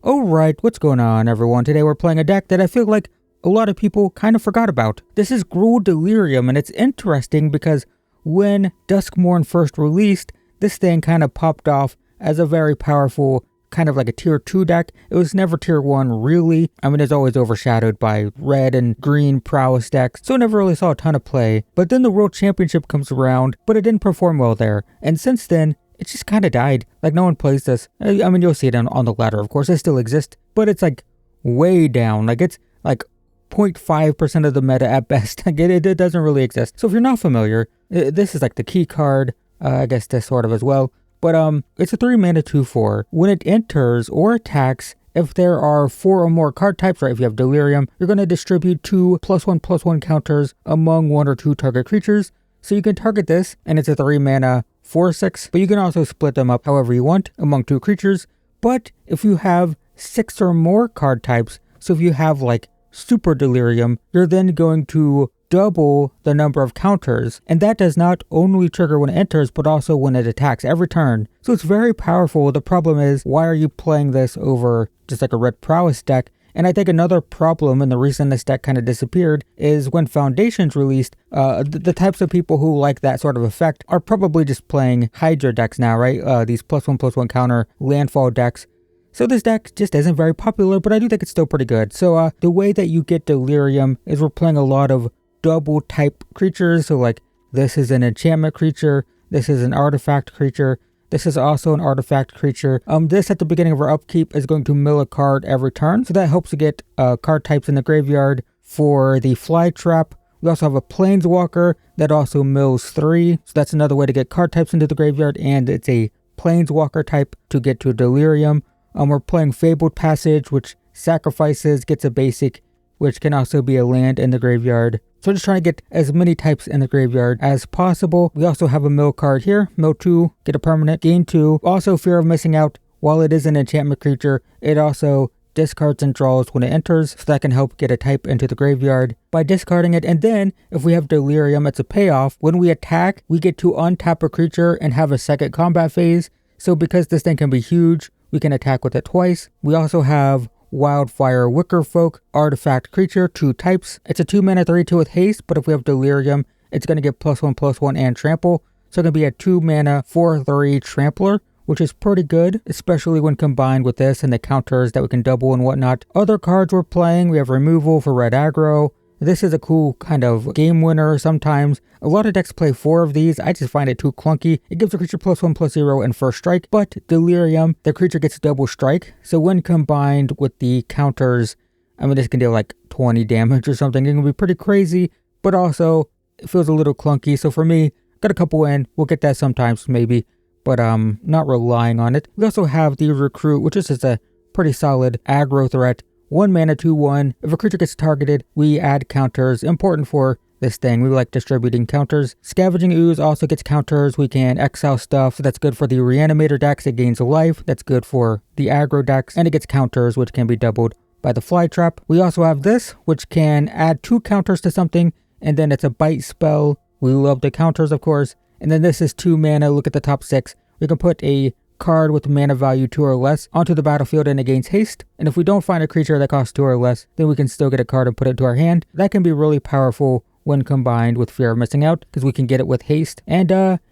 Alright, what's going on everyone? Today we're playing a deck that I feel like a lot of people kind of forgot about. This is Gruul Delirium, and it's interesting because when Duskmourn first released, this thing kind of popped off as a very powerful, kind of like a tier 2 deck. It was never tier 1 really. I mean, it's always overshadowed by red and green prowess decks, so it never really saw a ton of play. But then the World Championship comes around, but it didn't perform well there. And since then, it just kind of died. Like, no one plays this. I mean, you'll see it on the ladder, of course. It still exists, but it's like way down. Like, it's like 0.5% of the meta at best. Like, it doesn't really exist. So if you're not familiar, this is like the key card. I guess this sort of as well. But it's a 3 mana 2/4. When it enters or attacks, if there are 4 or more card types, right, if you have Delirium, you're going to distribute 2 +1/+1 counters among 1 or 2 target creatures. So you can target this, and it's a 3 mana 4/6, but you can also split them up however you want among 2 creatures. But if you have 6 or more card types, so if you have like Super Delirium, you're then going to double the number of counters, and that does not only trigger when it enters, but also when it attacks every turn. So it's very powerful. The problem is, why are you playing this over just like a red prowess deck? And I think another problem, and the reason this deck kind of disappeared, is when Foundation's released, the types of people who like that sort of effect are probably just playing Hydra decks now, right? These +1/+1 counter landfall decks. So this deck just isn't very popular, but I do think it's still pretty good. So the way that you get Delirium is we're playing a lot of double type creatures. So like this is an enchantment creature, this is an artifact creature, this is also an artifact creature. This at the beginning of our upkeep is going to mill a card every turn. So that helps to get card types in the graveyard for the fly trap. We also have a planeswalker that also mills 3. So that's another way to get card types into the graveyard, and it's a planeswalker type to get to Delirium. We're playing Fabled Passage, which sacrifices, gets a basic, which can also be a land in the graveyard. So just trying to get as many types in the graveyard as possible. We also have a mill card here. Mill 2, get a permanent, gain 2. Also Fear of Missing Out. While it is an enchantment creature, it also discards and draws when it enters. So that can help get a type into the graveyard by discarding it. And then if we have Delirium, it's a payoff. When we attack, we get to untap a creature and have a second combat phase. So because this thing can be huge, we can attack with it twice. We also have Wildfire Wickerfolk, artifact creature, 2 types. It's a 2 mana 3/2 with haste, but if we have Delirium, it's going to get +1/+1 and trample. So it can be a 2 mana 4/3 trampler, which is pretty good, especially when combined with this and the counters that we can double and whatnot. Other cards we're playing, we have removal for red aggro. This is a cool kind of game winner sometimes. A lot of decks play 4 of these. I just find it too clunky. It gives the creature +1/+0 and first strike, but Delirium, the creature gets double strike. So when combined with the counters, I mean, this can deal like 20 damage or something. It can be pretty crazy, but also it feels a little clunky. So for me, got a couple in. We'll get that sometimes maybe, but not relying on it. We also have the Recruit, which is just a pretty solid aggro threat. 1 mana 2/1. If a creature gets targeted, we add counters. Important for this thing. We like distributing counters. Scavenging Ooze also gets counters. We can exile stuff, so that's good for the Reanimator decks. It gains a life. That's good for the aggro decks. And it gets counters, which can be doubled by the Fly Trap. We also have this, which can add 2 counters to something, and then it's a bite spell. We love the counters, of course. And then this is 2 mana. Look at the top 6. We can put a card with mana value 2 or less onto the battlefield and it gains haste. And if we don't find a creature that costs 2 or less, then we can still get a card and put it to our hand. That can be really powerful when combined with Fear of Missing Out, because we can get it with haste. And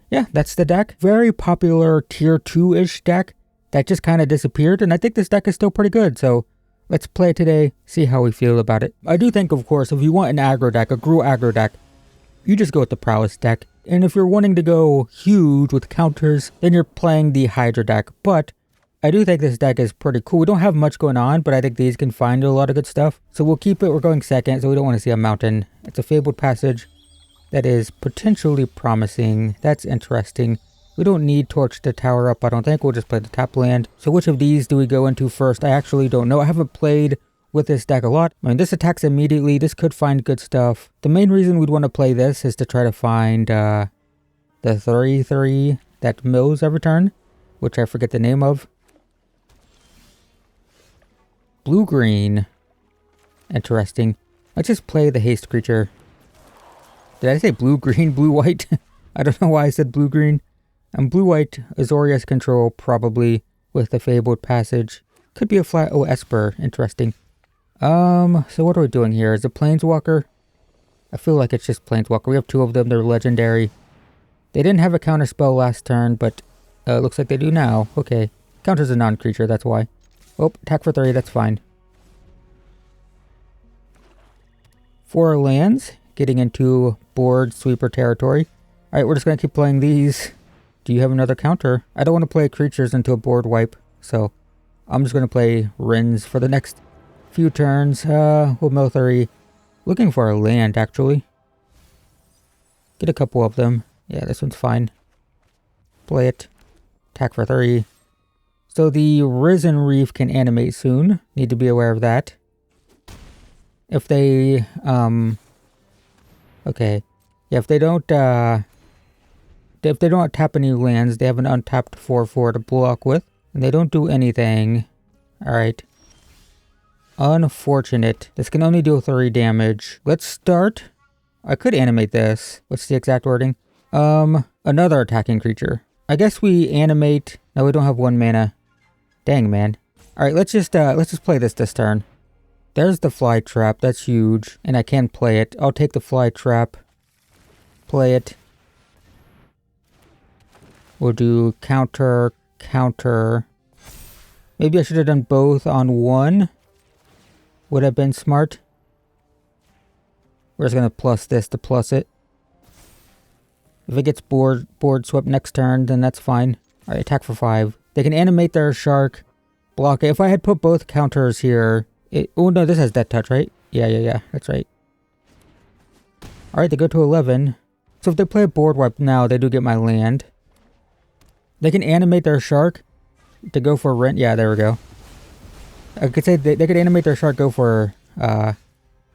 yeah, that's the deck. Very popular tier 2-ish deck that just kind of disappeared, and I think this deck is still pretty good. So let's play it today, see how we feel about it. I do think, of course, if you want an aggro deck, a Gruul aggro deck, you just go with the prowess deck. And if you're wanting to go huge with counters, then you're playing the Hydra deck. But I do think this deck is pretty cool. We don't have much going on, but I think these can find a lot of good stuff. So we'll keep it. We're going second, so we don't want to see a mountain. It's a Fabled Passage that is potentially promising. That's interesting. We don't need Torch to tower up, I don't think. We'll just play the top land. So which of these do we go into first? I actually don't know. I haven't played with this deck a lot. I mean, this attacks immediately. This could find good stuff. The main reason we'd want to play this is to try to find the 3/3 that mills every turn, which I forget the name of. Blue-green. Interesting. Let's just play the haste creature. Did I say blue-green, blue-white? I don't know why I said blue-green. And blue-white, Azorius control, probably, with the Fabled Passage. Could be a flat... Oh, Esper. Interesting. So what are we doing here? Is it Planeswalker? I feel like it's just Planeswalker. We have 2 of them. They're legendary. They didn't have a counter spell last turn, but looks like they do now. Okay. Counter's a non-creature, that's why. Oh, attack for 3, that's fine. 4 lands, getting into board sweeper territory. Alright, we're just going to keep playing these. Do you have another counter? I don't want to play creatures into a board wipe, so I'm just going to play Wrens for the next few turns. We'll mill 3. Looking for a land, actually. Get a couple of them. Yeah, this one's fine. Play it. Attack for 3. So the Risen Reef can animate soon. Need to be aware of that. If they, okay. Yeah, if they don't tap any lands, they have an untapped 4/4 to block with. And they don't do anything. Alright. Unfortunate. This can only do 3 damage. Let's start. I could animate this. What's the exact wording? Another attacking creature. I guess we animate... No, we don't have 1 mana. Dang, man. Alright, let's just play this turn. There's the fly trap. That's huge. And I can play it. I'll take the fly trap. Play it. We'll do counter, counter. Maybe I should have done both on 1. Would have been smart. We're just going to plus this to plus it. If it gets board swept next turn, then that's fine. Alright, attack for 5. They can animate their shark, block it. If I had put both counters here... oh no, this has Death Touch, right? Yeah, that's right. Alright, they go to 11. So if they play a board wipe now, they do get my land. They can animate their shark to go for rent. Yeah, there we go. I could say they could animate their shark, go for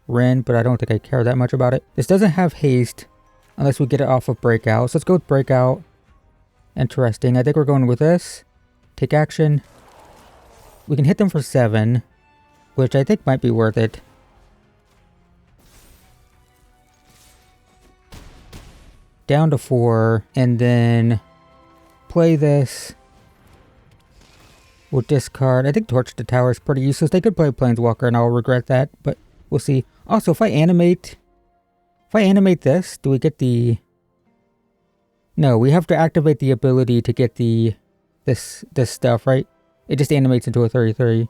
Ren, but I don't think I care that much about it. This doesn't have haste unless we get it off of Breakout. So let's go with Breakout. Interesting. I think we're going with this. Take action. We can hit them for 7, which I think might be worth it. Down to 4, and then play this. We'll discard. I think Torch the Tower is pretty useless. They could play Planeswalker, and I'll regret that, but we'll see. Also, if I animate this, do we get the... No, we have to activate the ability to get this stuff, right? It just animates into a 33.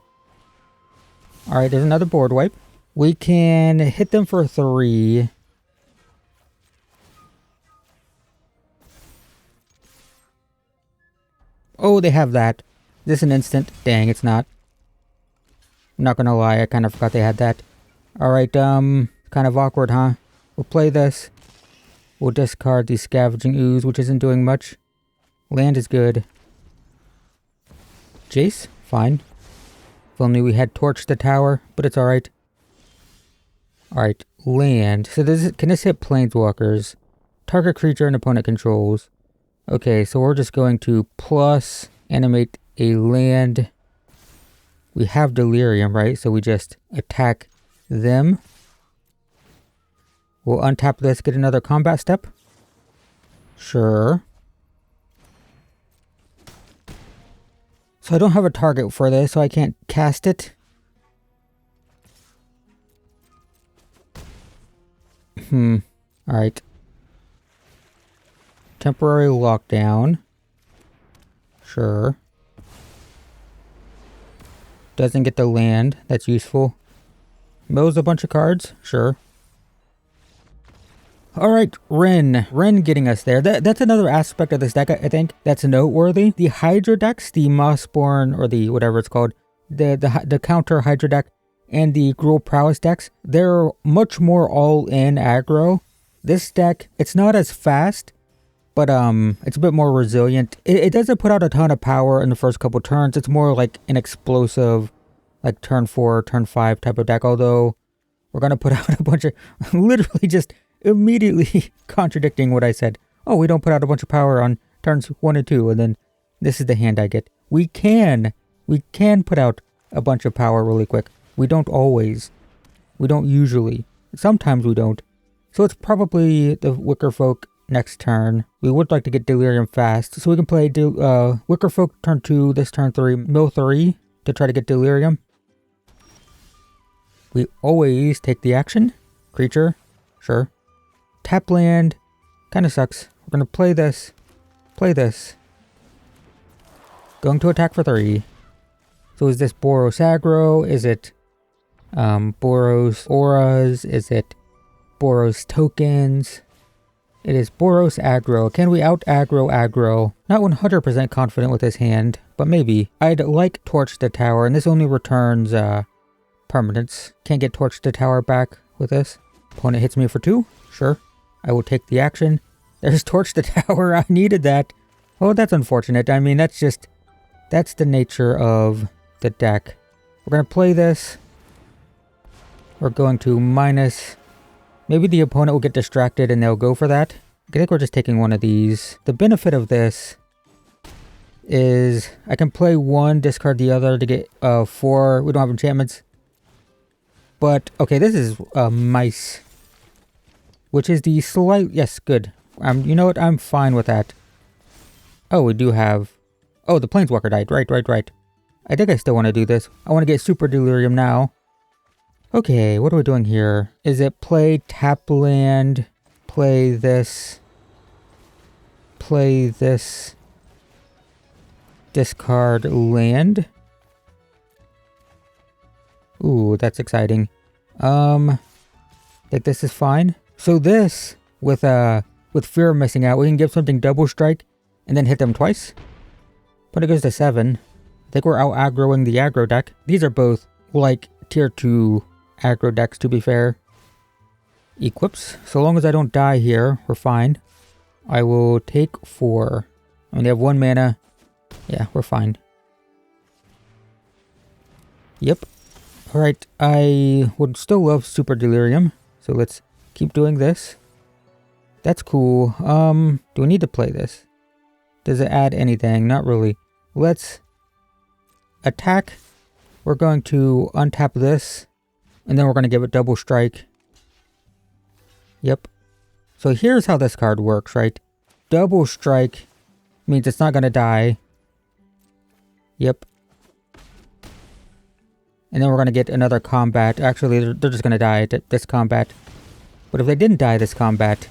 Alright, there's another board wipe. We can hit them for 3. Oh, they have that. Is this an instant? Dang, it's not. I'm not gonna lie, I kind of forgot they had that. Alright, kind of awkward, huh? We'll play this. We'll discard the Scavenging Ooze, which isn't doing much. Land is good. Jace? Fine. If only we had torched the tower, but it's alright. Alright, land. So can this hit Planeswalkers? Target creature an opponent controls. Okay, so we're just going to plus animate a land. We have Delirium, right? So we just attack them. We'll untap this, get another combat step. Sure. So I don't have a target for this, so I can't cast it. Alright. Temporary lockdown. Sure. Doesn't get the land. That's useful. Mills a bunch of cards. Sure. Alright, Ren. Ren getting us there. That's another aspect of this deck, I think, that's noteworthy. The Hydra decks, the Mossborn, or the whatever it's called, the counter Hydra deck, and the Gruul Prowess decks, they're much more all-in aggro. This deck, it's not as fast, but it's a bit more resilient. It doesn't put out a ton of power in the first couple turns. It's more like an explosive, like turn 4, turn 5 type of deck, although we're going to put out a bunch of, literally just immediately contradicting what I said. Oh, we don't put out a bunch of power on turns 1 and 2, and then this is the hand I get. We can put out a bunch of power really quick. We don't always. We don't usually. Sometimes we don't. So it's probably the Wicker Folk next turn. We would like to get Delirium fast, so we can play Wicker Folk turn 2, this turn 3, mill 3. to try to get Delirium. We always take the action. Creature, sure. Tap land, kind of sucks. We're going to play this. Play this. Going to attack for 3. So is this Boros aggro? Is it Boros auras? Is it Boros tokens? It is Boros aggro. Can we out aggro aggro? Not 100% confident with this hand, but maybe. I'd like Torch the Tower, and this only returns permanents. Can't get Torch the Tower back with this. Opponent hits me for 2. Sure. I will take the action. There's Torch the Tower. I needed that. Oh, that's unfortunate. I mean, that's the nature of the deck. We're going to play this. We're going to minus. Maybe the opponent will get distracted and they'll go for that. I think we're just taking one of these. The benefit of this is I can play 1, discard the other to get 4. We don't have enchantments. But, okay, this is mice. Which is the slight. Yes, good. You know what? I'm fine with that. Oh, we do have. Oh, the Planeswalker died. Right. I think I still want to do this. I want to get Super Delirium now. Okay, what are we doing here? Is it play tap land, play this, discard land? Ooh, that's exciting. I think this is fine. So this, with fear of missing out, we can give something double strike and then hit them twice. But it goes to 7. I think we're out aggroing the aggro deck. These are both like tier 2 aggro decks, to be fair. Equips. So long as I don't die here, we're fine. I will take 4. I mean, they have 1 mana. Yeah, we're fine. Yep. Alright, I would still love Super Delirium. So let's keep doing this. That's cool. Do we need to play this? Does it add anything? Not really. Let's attack. We're going to untap this. And then we're going to give it double strike. Yep. So here's how this card works, right? Double strike means it's not going to die. Yep. And then we're going to get another combat. Actually, they're just going to die at this combat. But if they didn't die this combat,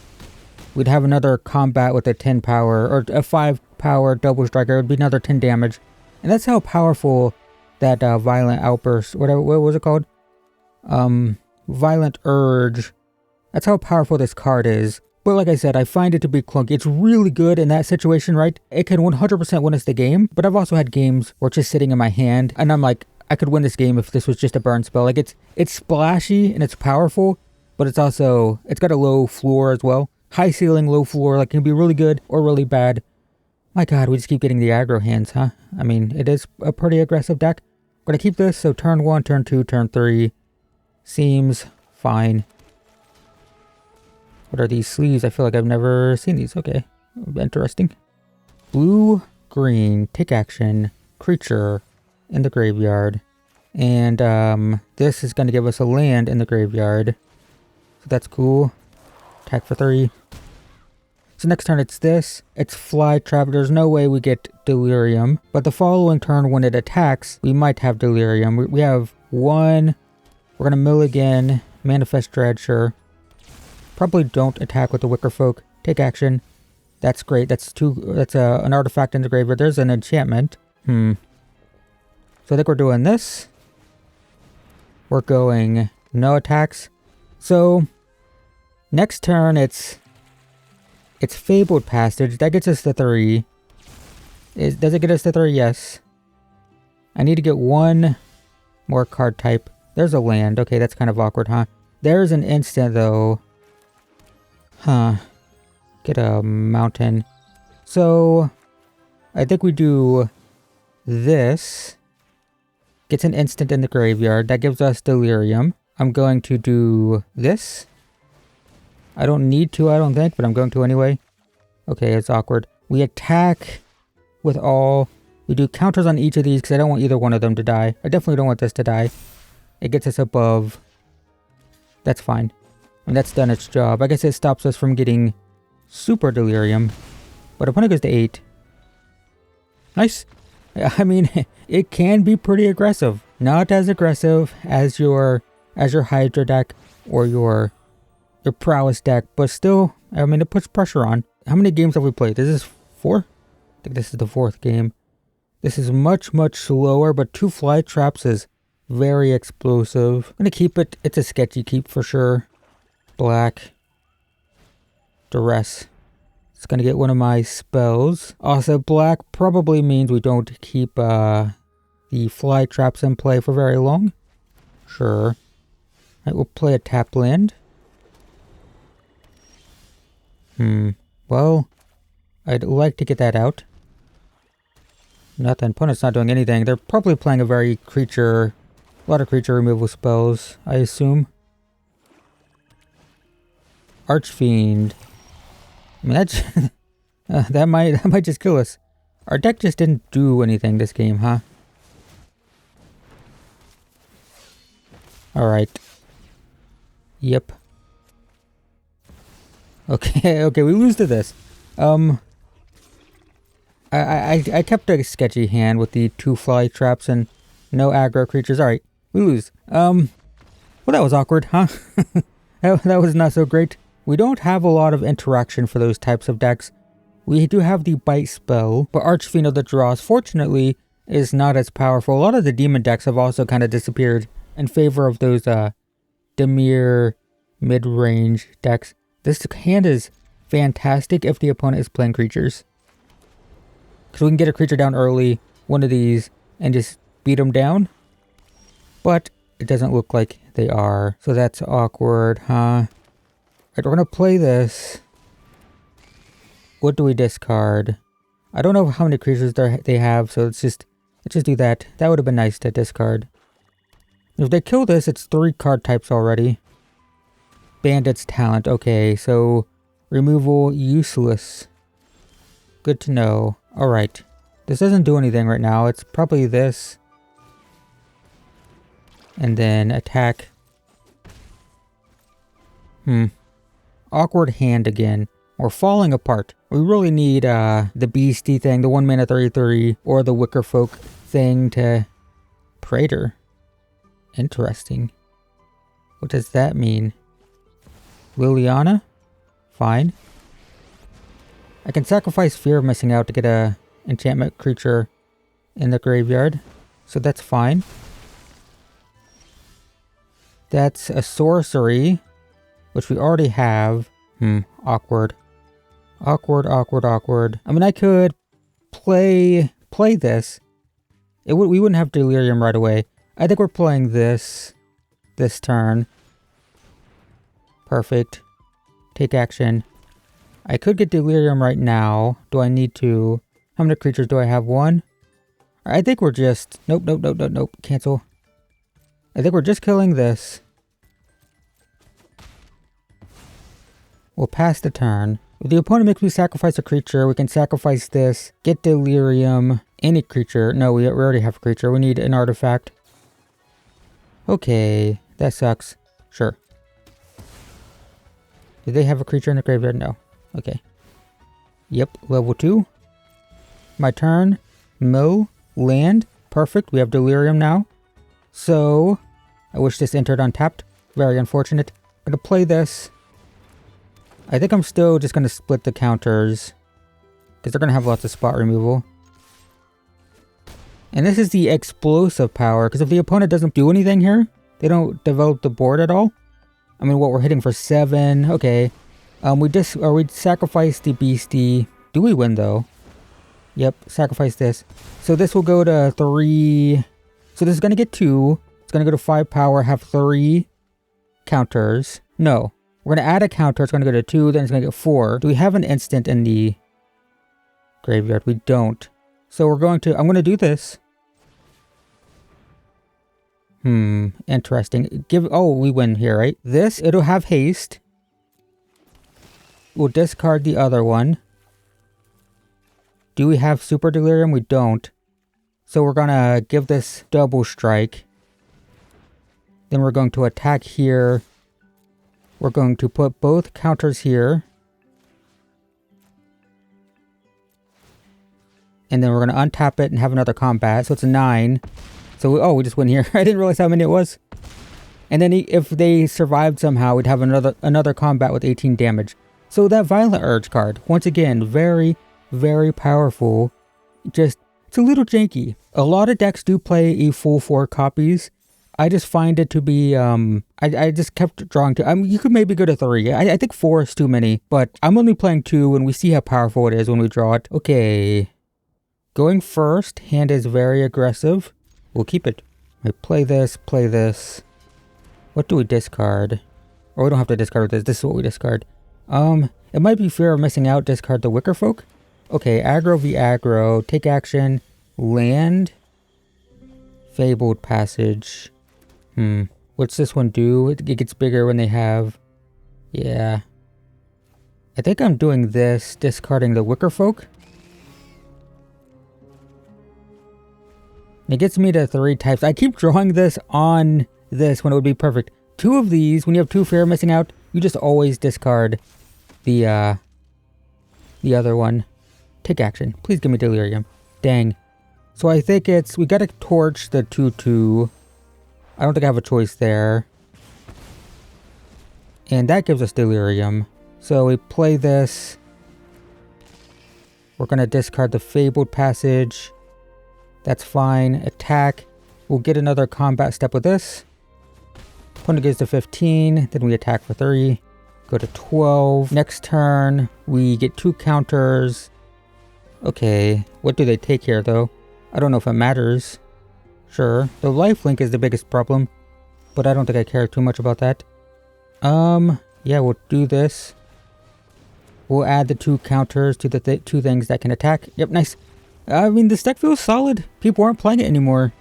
we'd have another combat with a 10 power, or a 5 power double striker. It would be another 10 damage. And that's how powerful that Violent Outburst, what was it called? Violent Urge. That's how powerful this card is. But like I said, I find it to be clunky. It's really good in that situation, right? It can 100% win us the game, but I've also had games where it's just sitting in my hand, and I'm like, I could win this game if this was just a burn spell. Like, it's splashy and it's powerful, but it's got a low floor as well. High ceiling, low floor, like, it can be really good or really bad. My god, we just keep getting the aggro hands, huh? I mean, it is a pretty aggressive deck. I'm gonna keep this, so turn 1, turn 2, turn 3. Seems fine. What are these sleeves? I feel like I've never seen these. Okay, interesting. Blue, green, take action, creature in the graveyard. And this is going to give us a land in the graveyard. So that's cool. Attack for 3. So next turn it's this. It's fly trap. There's no way we get Delirium. But the following turn when it attacks, we might have Delirium. We have 1. We're going to mill again. Manifest Dread, sure. Probably don't attack with the Wicker Folk. Take action. That's great. That's an artifact in the graveyard. There's an enchantment. So I think we're doing this. We're going no attacks. So next turn it's Fabled Passage. That gets us to 3. Does it get us to 3? Yes. I need to get 1 more card type. There's a land. Okay, that's kind of awkward, huh? There's an instant, though. Huh. Get a mountain. So, I think we do this. Gets an instant in the graveyard. That gives us Delirium. I'm going to do this. I don't need to, I don't think, but I'm going to anyway. Okay, it's awkward. We attack with all. We do counters on each of these because I don't want either one of them to die. I definitely don't want this to die. It gets us above. That's fine. And that's done its job. I guess it stops us from getting Super Delirium. But opponent goes to 8. Nice. I mean, it can be pretty aggressive. Not as aggressive as your Hydra deck or your Prowess deck, but still, I mean, it puts pressure on. How many games have we played? This is 4? I think this is the 4th game. This is much, much slower, but 2 fly traps is very explosive. I'm gonna keep it. It's a sketchy keep for sure. Black. Duress. It's gonna get one of my spells. Also, black probably means we don't keep the fly traps in play for very long. Sure. Alright, we'll play a tap land. Well, I'd like to get that out. Nothing. Opponent's not doing anything. They're probably playing a lot of creature removal spells, I assume. Archfiend. I mean, that's that might just kill us. Our deck just didn't do anything this game, huh? Alright. Yep. Okay, okay, we lose to this. I kept a sketchy hand with the 2 fly traps and no aggro creatures. Alright, we lose. Well, that was awkward, huh? that was not so great. We don't have a lot of interaction for those types of decks. We do have the bite spell, but Archfiend of the Dross, fortunately, is not as powerful. A lot of the demon decks have also kind of disappeared in favor of those Dimir mid-range decks. This hand is fantastic if the opponent is playing creatures. Because we can get a creature down early, one of these, and just beat them down. But it doesn't look like they are. So that's awkward, huh? Alright, we're going to play this. What do we discard? I don't know how many creatures they have, so let's just do that. That would have been nice to discard. If they kill this, it's 3 card types already. Bandit's Talent. Okay, so removal useless. Good to know. Alright. This doesn't do anything right now. It's probably this. And then attack. Awkward hand again. We're falling apart. We really need the beastie thing, the 1 mana 33, or the Wicker Folk thing to Praetor. Interesting. What does that mean? Liliana? Fine. I can sacrifice Fear of Missing Out to get a enchantment creature in the graveyard. So that's fine. That's a sorcery, which we already have. Awkward. Awkward, awkward, awkward. I mean, I could play this. We wouldn't have Delirium right away. I think we're playing this turn. Perfect. Take action. I could get Delirium right now. Do I need to? How many creatures do I have? 1? I think we're just... Nope. Cancel. I think we're just killing this. We'll pass the turn. If the opponent makes me sacrifice a creature, we can sacrifice this. Get Delirium. Any creature. No, we already have a creature. We need an artifact. Okay. That sucks. Sure. Do they have a creature in the graveyard? No. Okay. Yep. Level 2. My turn. Mill. Land. Perfect. We have Delirium now. So, I wish this entered untapped. Very unfortunate. I'm going to play this. I think I'm still just going to split the counters. Because they're going to have lots of spot removal. And this is the explosive power. Because if the opponent doesn't do anything here, they don't develop the board at all. I mean, what, we're hitting for 7. Okay. We sacrifice the beastie. Do we win, though? Yep, sacrifice this. So this will go to 3. So this is going to get 2. It's going to go to 5 power, have 3 counters. No. We're going to add a counter. It's going to go to 2, then it's going to get 4. Do we have an instant in the graveyard? We don't. So I'm going to do this. Interesting. We win here, right? This, it'll have haste. We'll discard the other one. Do we have Super Delirium? We don't. So we're gonna give this double strike. Then we're going to attack here. We're going to put both counters here. And then we're going to untap it and have another combat. So it's a 9. So, we just win here. I didn't realize how many it was. And then if they survived somehow, we'd have another combat with 18 damage. So that Violent Urge card, once again, very, very powerful. Just, it's a little janky. A lot of decks do play a full 4 copies. I just find it to be, I just kept drawing 2. I mean, you could maybe go to 3. I think 4 is too many, but I'm only playing 2 and we see how powerful it is when we draw it. Okay. Going first, hand is very aggressive. We'll keep it. I play this, play this. What do we discard? Or we don't have to discard this. This is what we discard. It might be fear of missing out. Discard the Wicker Folk. Okay, aggro v aggro. Take action. Land. Fabled Passage. What's this one do? It gets bigger when they have... Yeah. I think I'm doing this. Discarding the Wicker Folk. It gets me to 3 types. I keep drawing this on this when it would be perfect. 2 of these, when you have 2 fear of missing out, you just always discard the other one. Take action. Please give me Delirium. Dang. So I think it's... We gotta torch the 2/2. I don't think I have a choice there. And that gives us Delirium. So we play this. We're gonna discard the Fabled Passage. That's fine. Attack. We'll get another combat step with this. Opponent gets to 15. Then we attack for 3. Go to 12. Next turn, we get 2 counters. Okay. What do they take here, though? I don't know if it matters. Sure. The lifelink is the biggest problem. But I don't think I care too much about that. Yeah, we'll do this. We'll add the 2 counters to the 2 things that can attack. Yep, nice. I mean, this deck feels solid. People aren't playing it anymore.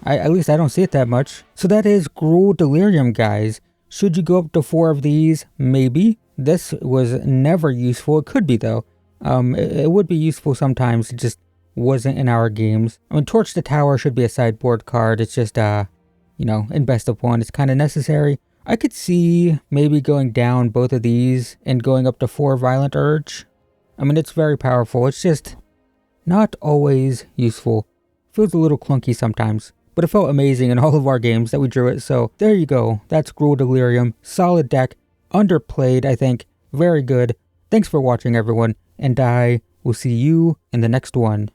At least I don't see it that much. So that is Gruul Delirium, guys. Should you go up to 4 of these? Maybe. This was never useful. It could be, though. It would be useful sometimes. It just wasn't in our games. I mean, Torch the Tower should be a sideboard card. It's just, you know, in best of 1, it's kind of necessary. I could see maybe going down both of these and going up to 4 Violent Urge. I mean, it's very powerful. It's just... not always useful. Feels a little clunky sometimes. But it felt amazing in all of our games that we drew it. So there you go. That's Gruul Delirium. Solid deck. Underplayed, I think. Very good. Thanks for watching, everyone. And I will see you in the next one.